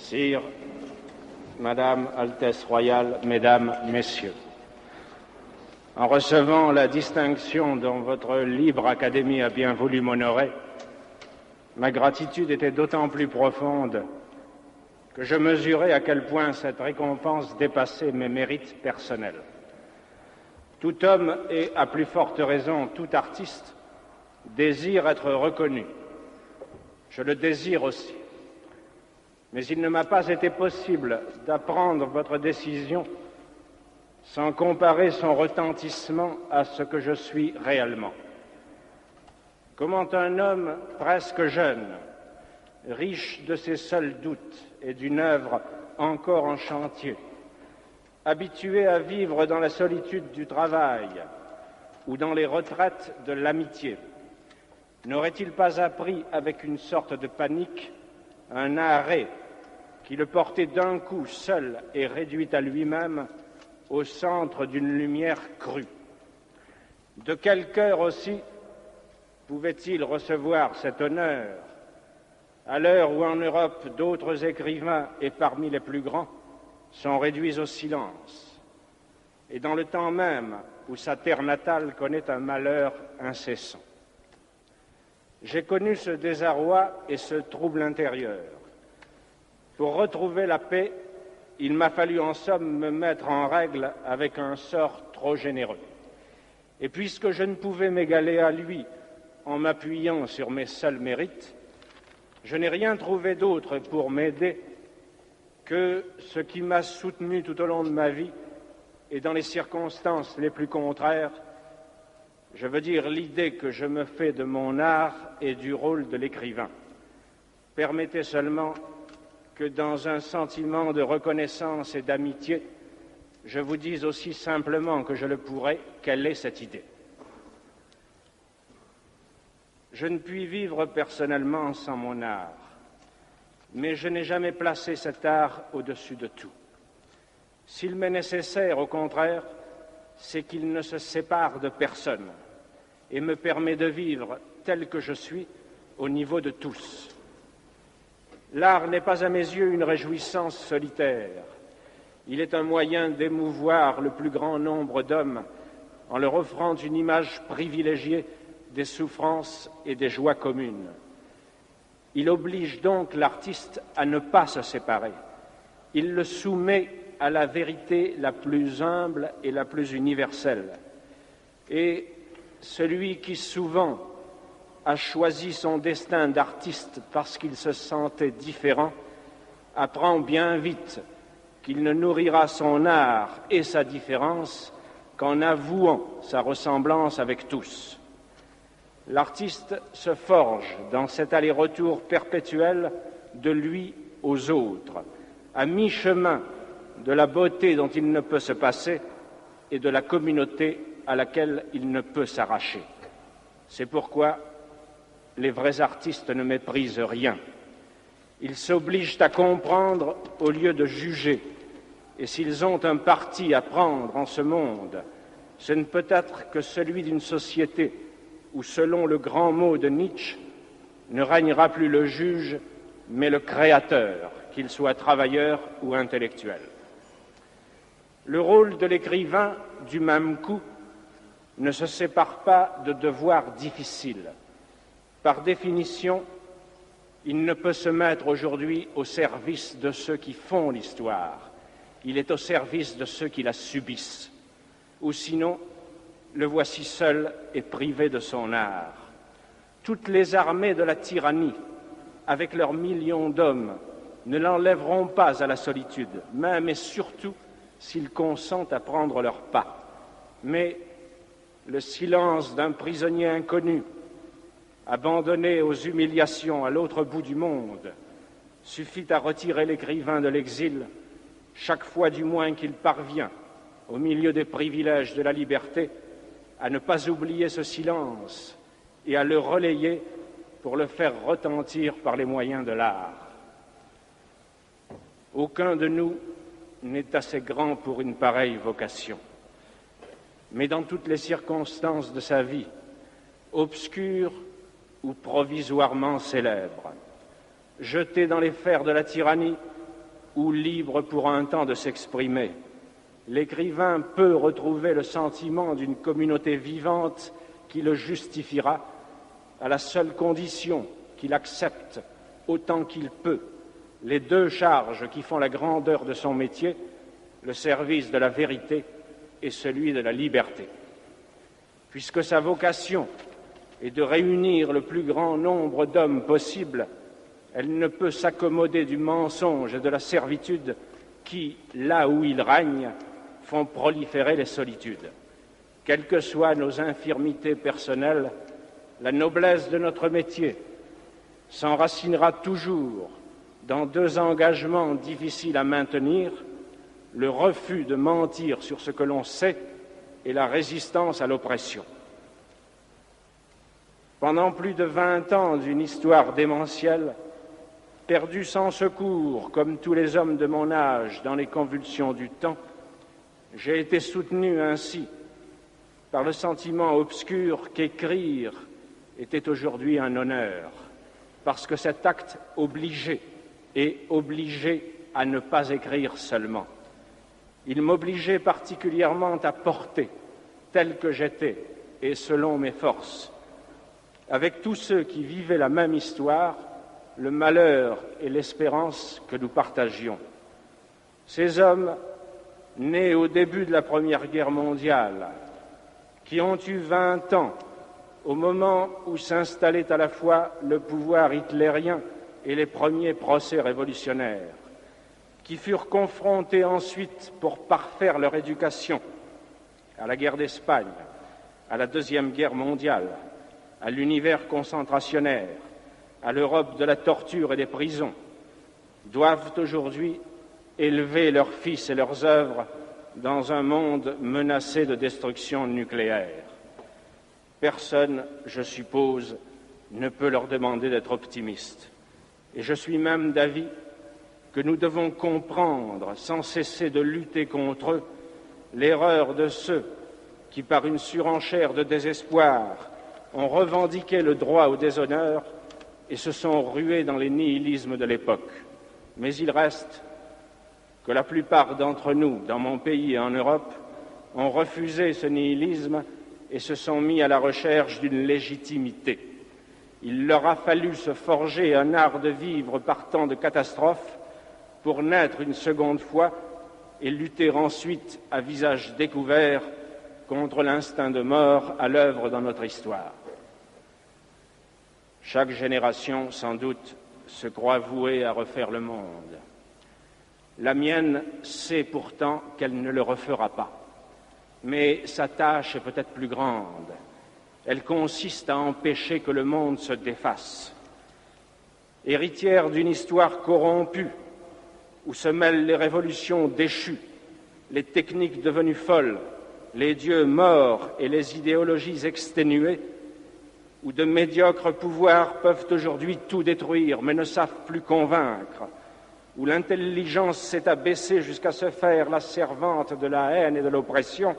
Sire, Madame, Altesse royale, Mesdames, Messieurs, en recevant la distinction dont votre libre académie a bien voulu m'honorer, ma gratitude était d'autant plus profonde que je mesurais à quel point cette récompense dépassait mes mérites personnels. Tout homme, et à plus forte raison tout artiste, désire être reconnu. Je le désire aussi. Mais il ne m'a pas été possible d'apprendre votre décision sans comparer son retentissement à ce que je suis réellement. Comment un homme presque jeune, riche de ses seuls doutes et d'une œuvre encore en chantier, habitué à vivre dans la solitude du travail ou dans les retraites de l'amitié, n'aurait-il pas appris avec une sorte de panique un arrêt qui le portait d'un coup seul et réduit à lui-même au centre d'une lumière crue? De quel cœur aussi pouvait-il recevoir cet honneur à l'heure où en Europe d'autres écrivains, et parmi les plus grands, sont réduits au silence, et dans le temps même où sa terre natale connaît un malheur incessant? J'ai connu ce désarroi et ce trouble intérieur. Pour retrouver la paix, il m'a fallu en somme me mettre en règle avec un sort trop généreux. Et puisque je ne pouvais m'égaler à lui en m'appuyant sur mes seuls mérites, je n'ai rien trouvé d'autre pour m'aider que ce qui m'a soutenu tout au long de ma vie et dans les circonstances les plus contraires, je veux dire l'idée que je me fais de mon art et du rôle de l'écrivain. Permettez seulement que dans un sentiment de reconnaissance et d'amitié, je vous dise aussi simplement que je le pourrais, quelle est cette idée. Je ne puis vivre personnellement sans mon art, mais je n'ai jamais placé cet art au-dessus de tout. S'il m'est nécessaire, au contraire, c'est qu'il ne se sépare de personne et me permet de vivre tel que je suis au niveau de tous. L'art n'est pas à mes yeux une réjouissance solitaire. Il est un moyen d'émouvoir le plus grand nombre d'hommes en leur offrant une image privilégiée des souffrances et des joies communes. Il oblige donc l'artiste à ne pas se séparer. Il le soumet à la vérité la plus humble et la plus universelle. Et celui qui souvent a choisi son destin d'artiste parce qu'il se sentait différent, apprend bien vite qu'il ne nourrira son art et sa différence qu'en avouant sa ressemblance avec tous. L'artiste se forge dans cet aller-retour perpétuel de lui aux autres, à mi-chemin de la beauté dont il ne peut se passer et de la communauté à laquelle il ne peut s'arracher. C'est pourquoi les vrais artistes ne méprisent rien. Ils s'obligent à comprendre au lieu de juger. Et s'ils ont un parti à prendre en ce monde, ce ne peut être que celui d'une société où, selon le grand mot de Nietzsche, ne régnera plus le juge, mais le créateur, qu'il soit travailleur ou intellectuel. Le rôle de l'écrivain, du même coup, ne se sépare pas de devoirs difficiles. Par définition, il ne peut se mettre aujourd'hui au service de ceux qui font l'histoire. Il est au service de ceux qui la subissent. Ou sinon, le voici seul et privé de son art. Toutes les armées de la tyrannie, avec leurs millions d'hommes, ne l'enlèveront pas à la solitude, même et surtout s'ils consentent à prendre leur pas. Mais le silence d'un prisonnier inconnu, abandonné aux humiliations à l'autre bout du monde, suffit à retirer l'écrivain de l'exil, chaque fois du moins qu'il parvient, au milieu des privilèges de la liberté, à ne pas oublier ce silence et à le relayer pour le faire retentir par les moyens de l'art. Aucun de nous n'est assez grand pour une pareille vocation. Mais dans toutes les circonstances de sa vie, obscure ou provisoirement célèbre, jeté dans les fers de la tyrannie ou libre pour un temps de s'exprimer, l'écrivain peut retrouver le sentiment d'une communauté vivante qui le justifiera, à la seule condition qu'il accepte, autant qu'il peut, les deux charges qui font la grandeur de son métier, le service de la vérité et celui de la liberté. Puisque sa vocation est de réunir le plus grand nombre d'hommes possible, elle ne peut s'accommoder du mensonge et de la servitude qui, là où ils règnent, font proliférer les solitudes. Quelles que soient nos infirmités personnelles, la noblesse de notre métier s'enracinera toujours dans deux engagements difficiles à maintenir, le refus de mentir sur ce que l'on sait et la résistance à l'oppression. Pendant plus de 20 ans d'une histoire démentielle, perdu sans secours, comme tous les hommes de mon âge dans les convulsions du temps, j'ai été soutenu ainsi par le sentiment obscur qu'écrire était aujourd'hui un honneur, parce que cet acte obligeait et obligeait à ne pas écrire seulement. Il m'obligeait particulièrement à porter, tel que j'étais et selon mes forces, avec tous ceux qui vivaient la même histoire, le malheur et l'espérance que nous partagions. Ces hommes, nés au début de la Première Guerre mondiale, qui ont eu 20 ans au moment où s'installait à la fois le pouvoir hitlérien et les premiers procès révolutionnaires, qui furent confrontés ensuite pour parfaire leur éducation à la guerre d'Espagne, à la Deuxième Guerre mondiale, à l'univers concentrationnaire, à l'Europe de la torture et des prisons, doivent aujourd'hui élever leurs fils et leurs œuvres dans un monde menacé de destruction nucléaire. Personne, je suppose, ne peut leur demander d'être optimistes. Et je suis même d'avis que nous devons comprendre, sans cesser de lutter contre eux, l'erreur de ceux qui, par une surenchère de désespoir, ont revendiqué le droit au déshonneur et se sont rués dans les nihilismes de l'époque. Mais il reste que la plupart d'entre nous, dans mon pays et en Europe, ont refusé ce nihilisme et se sont mis à la recherche d'une légitimité. Il leur a fallu se forger un art de vivre par tant de catastrophes pour naître une seconde fois et lutter ensuite à visage découvert contre l'instinct de mort à l'œuvre dans notre histoire. Chaque génération, sans doute, se croit vouée à refaire le monde. La mienne sait pourtant qu'elle ne le refera pas. Mais sa tâche est peut-être plus grande. Elle consiste à empêcher que le monde se défasse. Héritière d'une histoire corrompue, où se mêlent les révolutions déchues, les techniques devenues folles, les dieux morts et les idéologies exténuées, où de médiocres pouvoirs peuvent aujourd'hui tout détruire, mais ne savent plus convaincre, où l'intelligence s'est abaissée jusqu'à se faire la servante de la haine et de l'oppression,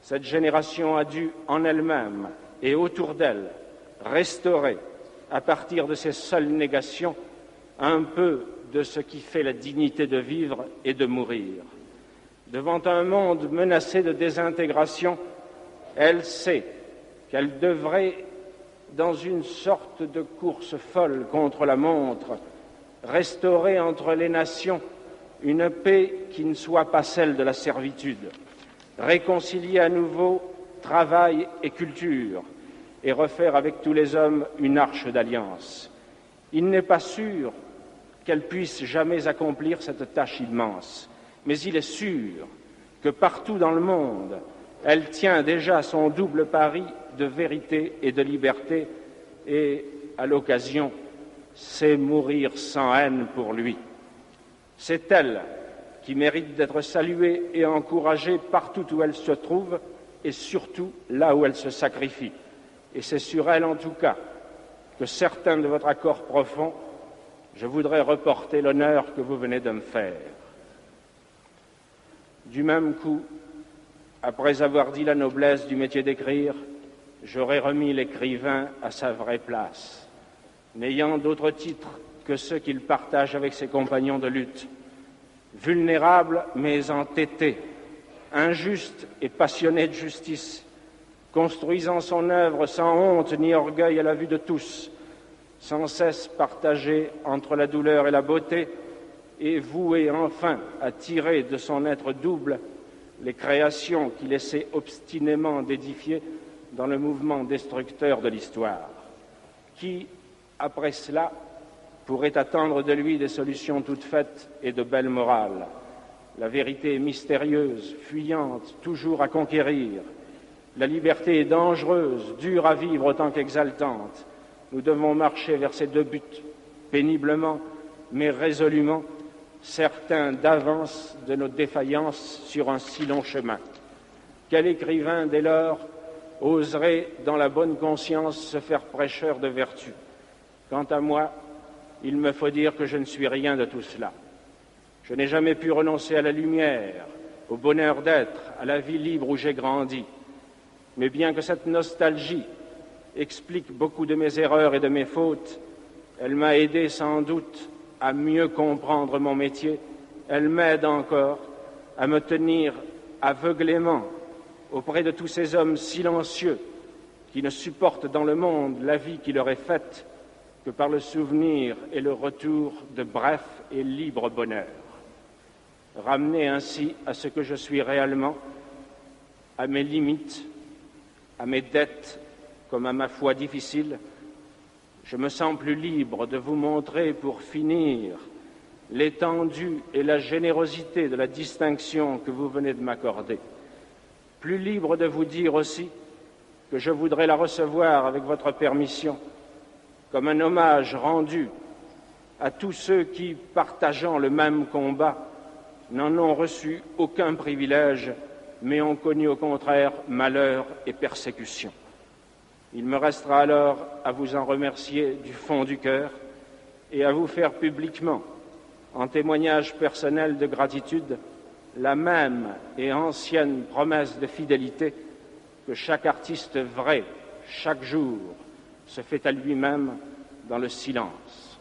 cette génération a dû en elle-même et autour d'elle restaurer, à partir de ses seules négations, un peu de ce qui fait la dignité de vivre et de mourir. Devant un monde menacé de désintégration, elle sait qu'elle devrait, dans une sorte de course folle contre la montre, restaurer entre les nations une paix qui ne soit pas celle de la servitude, réconcilier à nouveau travail et culture et refaire avec tous les hommes une arche d'alliance. Il n'est pas sûr qu'elle puisse jamais accomplir cette tâche immense, mais il est sûr que partout dans le monde, elle tient déjà son double pari de vérité et de liberté et, à l'occasion, sait mourir sans haine pour lui. C'est elle qui mérite d'être saluée et encouragée partout où elle se trouve et surtout là où elle se sacrifie. Et c'est sur elle, en tout cas, que certains de votre accord profond, je voudrais reporter l'honneur que vous venez de me faire. Du même coup, après avoir dit la noblesse du métier d'écrire, j'aurais remis l'écrivain à sa vraie place, n'ayant d'autre titre que ceux qu'il partage avec ses compagnons de lutte, vulnérable mais entêté, injuste et passionné de justice, construisant son œuvre sans honte ni orgueil à la vue de tous, sans cesse partagé entre la douleur et la beauté, et voué enfin à tirer de son être double les créations qu'il essaie obstinément d'édifier dans le mouvement destructeur de l'histoire. Qui, après cela, pourrait attendre de lui des solutions toutes faites et de belle morale? La vérité est mystérieuse, fuyante, toujours à conquérir. La liberté est dangereuse, dure à vivre autant qu'exaltante. Nous devons marcher vers ces deux buts, péniblement, mais résolument, certains d'avance de nos défaillances sur un si long chemin. Quel écrivain, dès lors, oserait, dans la bonne conscience, se faire prêcheur de vertu? Quant à moi, il me faut dire que je ne suis rien de tout cela. Je n'ai jamais pu renoncer à la lumière, au bonheur d'être, à la vie libre où j'ai grandi. Mais bien que cette nostalgie explique beaucoup de mes erreurs et de mes fautes, elle m'a aidé sans doute à mieux comprendre mon métier. Elle m'aide encore à me tenir aveuglément auprès de tous ces hommes silencieux qui ne supportent dans le monde la vie qui leur est faite que par le souvenir et le retour de bref et libre bonheur. Ramené ainsi à ce que je suis réellement, à mes limites, à mes dettes comme à ma foi difficile, je me sens plus libre de vous montrer pour finir l'étendue et la générosité de la distinction que vous venez de m'accorder. Plus libre de vous dire aussi que je voudrais la recevoir avec votre permission comme un hommage rendu à tous ceux qui, partageant le même combat, n'en ont reçu aucun privilège, mais ont connu au contraire malheur et persécution. Il me restera alors à vous en remercier du fond du cœur et à vous faire publiquement, en témoignage personnel de gratitude, la même et ancienne promesse de fidélité que chaque artiste vrai, chaque jour, se fait à lui-même dans le silence.